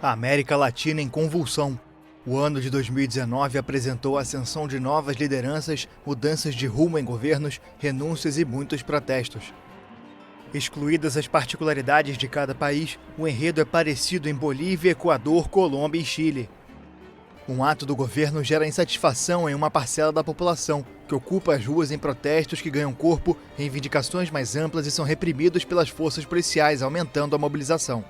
A América Latina em convulsão. O ano de 2019 apresentou a ascensão de novas lideranças, mudanças de rumo em governos, renúncias e muitos protestos. Excluídas as particularidades de cada país, o enredo é parecido em Bolívia, Equador, Colômbia e Chile. Um ato do governo gera insatisfação em uma parcela da população, que ocupa as ruas em protestos que ganham corpo, reivindicações mais amplas e são reprimidos pelas forças policiais, aumentando a mobilização.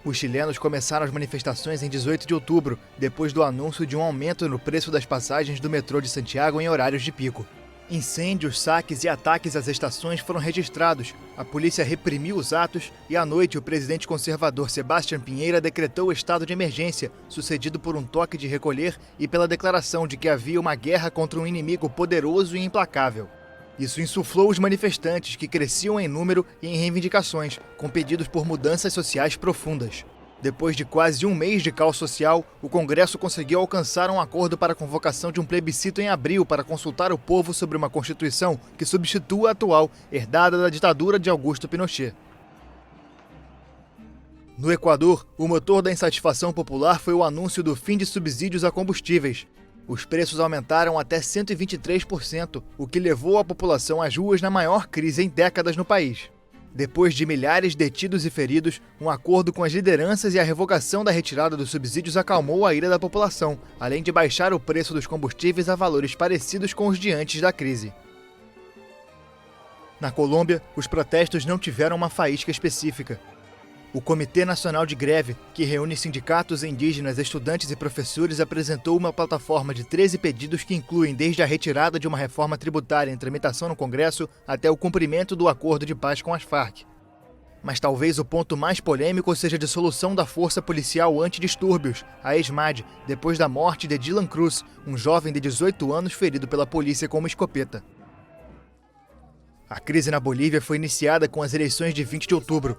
Os chilenos começaram as manifestações em 18 de outubro, depois do anúncio de um aumento no preço das passagens do metrô de Santiago em horários de pico. Incêndios, saques e ataques às estações foram registrados. A polícia reprimiu os atos e, à noite, o presidente conservador Sebastián Piñera decretou o estado de emergência, sucedido por um toque de recolher e pela declaração de que havia uma guerra contra um inimigo poderoso e implacável. Isso insuflou os manifestantes, que cresciam em número e em reivindicações, com pedidos por mudanças sociais profundas. Depois de quase um mês de caos social, o Congresso conseguiu alcançar um acordo para a convocação de um plebiscito em abril para consultar o povo sobre uma Constituição que substitua a atual, herdada da ditadura de Augusto Pinochet. No Equador, o motor da insatisfação popular foi o anúncio do fim de subsídios a combustíveis. Os preços aumentaram até 123%, o que levou a população às ruas na maior crise em décadas no país. Depois de milhares detidos e feridos, um acordo com as lideranças e a revogação da retirada dos subsídios acalmou a ira da população, além de baixar o preço dos combustíveis a valores parecidos com os de antes da crise. Na Colômbia, os protestos não tiveram uma faísca específica. O Comitê Nacional de Greve, que reúne sindicatos indígenas, estudantes e professores, apresentou uma plataforma de 13 pedidos que incluem desde a retirada de uma reforma tributária em tramitação no Congresso até o cumprimento do acordo de paz com as Farc. Mas talvez o ponto mais polêmico seja a dissolução da Força Policial Antidistúrbios, a ESMAD, depois da morte de Dylan Cruz, um jovem de 18 anos ferido pela polícia com uma escopeta. A crise na Bolívia foi iniciada com as eleições de 20 de outubro.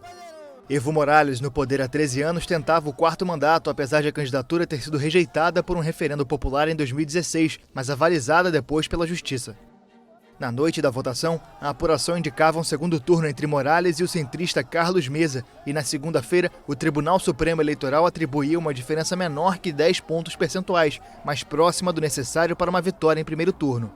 Evo Morales, no poder há 13 anos, tentava o quarto mandato, apesar de a candidatura ter sido rejeitada por um referendo popular em 2016, mas avalizada depois pela Justiça. Na noite da votação, a apuração indicava um segundo turno entre Morales e o centrista Carlos Mesa, e na segunda-feira, o Tribunal Supremo Eleitoral atribuía uma diferença menor que 10 pontos percentuais, mais próxima do necessário para uma vitória em primeiro turno.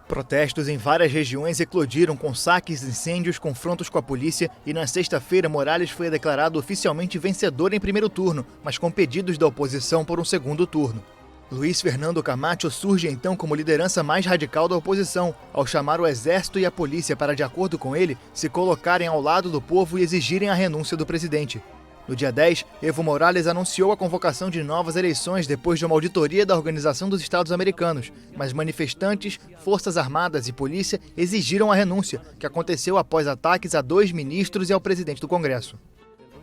Protestos em várias regiões eclodiram com saques, incêndios, confrontos com a polícia e na sexta-feira Morales foi declarado oficialmente vencedor em primeiro turno, mas com pedidos da oposição por um segundo turno. Luiz Fernando Camacho surge então como liderança mais radical da oposição, ao chamar o exército e a polícia para, de acordo com ele, se colocarem ao lado do povo e exigirem a renúncia do presidente. No dia 10, Evo Morales anunciou a convocação de novas eleições depois de uma auditoria da Organização dos Estados Americanos, mas manifestantes, forças armadas e polícia exigiram a renúncia, que aconteceu após ataques a 2 ministros e ao presidente do Congresso.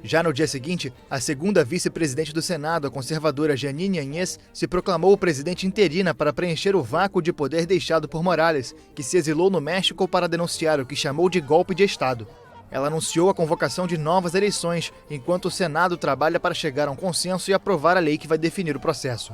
Já no dia seguinte, a segunda vice-presidente do Senado, a conservadora Jeanine Áñez, se proclamou presidente interina para preencher o vácuo de poder deixado por Morales, que se exilou no México para denunciar o que chamou de golpe de Estado. Ela anunciou a convocação de novas eleições, enquanto o Senado trabalha para chegar a um consenso e aprovar a lei que vai definir o processo.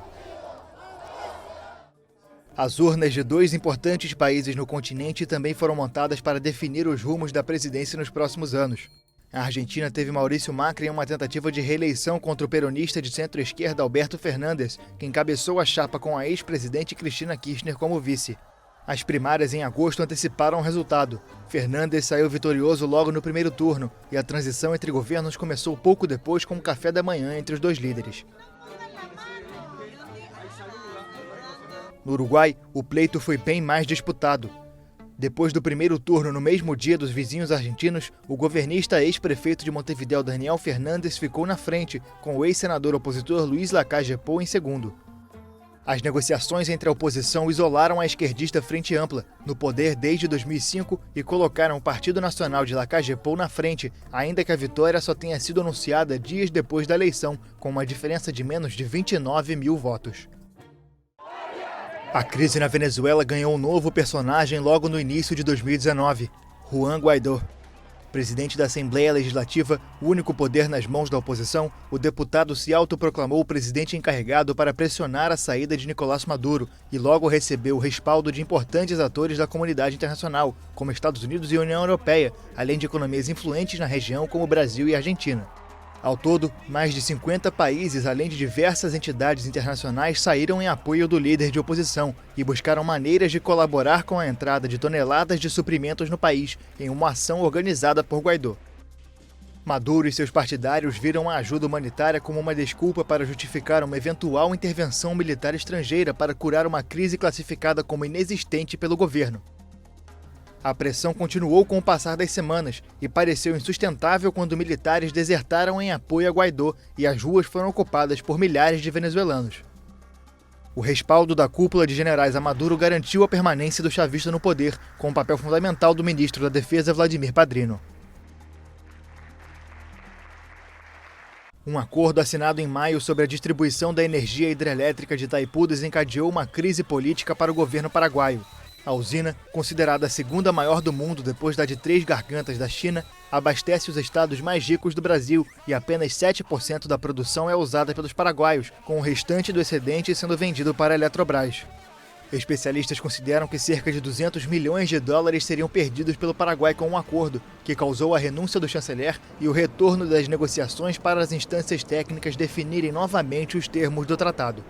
As urnas de 2 importantes países no continente também foram montadas para definir os rumos da presidência nos próximos anos. A Argentina teve Maurício Macri em uma tentativa de reeleição contra o peronista de centro-esquerda Alberto Fernández, que encabeçou a chapa com a ex-presidente Cristina Kirchner como vice. As primárias em agosto anteciparam o resultado. Fernandes saiu vitorioso logo no primeiro turno e a transição entre governos começou pouco depois com um café da manhã entre os 2 líderes. No Uruguai, o pleito foi bem mais disputado. Depois do primeiro turno no mesmo dia dos vizinhos argentinos, o governista ex-prefeito de Montevidéu Daniel Fernandes ficou na frente, com o ex-senador opositor Luiz Lacalle Pou em segundo. As negociações entre a oposição isolaram a esquerdista Frente Ampla, no poder desde 2005, e colocaram o Partido Nacional de Lacalle Pou na frente, ainda que a vitória só tenha sido anunciada dias depois da eleição, com uma diferença de menos de 29 mil votos. A crise na Venezuela ganhou um novo personagem logo no início de 2019, Juan Guaidó. Presidente da Assembleia Legislativa, o único poder nas mãos da oposição, o deputado se autoproclamou o presidente encarregado para pressionar a saída de Nicolás Maduro e logo recebeu o respaldo de importantes atores da comunidade internacional, como Estados Unidos e União Europeia, além de economias influentes na região como Brasil e Argentina. Ao todo, mais de 50 países, além de diversas entidades internacionais, saíram em apoio do líder de oposição e buscaram maneiras de colaborar com a entrada de toneladas de suprimentos no país, em uma ação organizada por Guaidó. Maduro e seus partidários viram a ajuda humanitária como uma desculpa para justificar uma eventual intervenção militar estrangeira para curar uma crise classificada como inexistente pelo governo. A pressão continuou com o passar das semanas e pareceu insustentável quando militares desertaram em apoio a Guaidó e as ruas foram ocupadas por milhares de venezuelanos. O respaldo da cúpula de generais a Maduro garantiu a permanência do chavista no poder, com o papel fundamental do ministro da Defesa Vladimir Padrino. Um acordo assinado em maio sobre a distribuição da energia hidrelétrica de Itaipu desencadeou uma crise política para o governo paraguaio. A usina, considerada a segunda maior do mundo depois da de Três Gargantas da China, abastece os estados mais ricos do Brasil e apenas 7% da produção é usada pelos paraguaios, com o restante do excedente sendo vendido para a Eletrobras. Especialistas consideram que cerca de 200 milhões de dólares seriam perdidos pelo Paraguai com um acordo, que causou a renúncia do chanceler e o retorno das negociações para as instâncias técnicas definirem novamente os termos do tratado.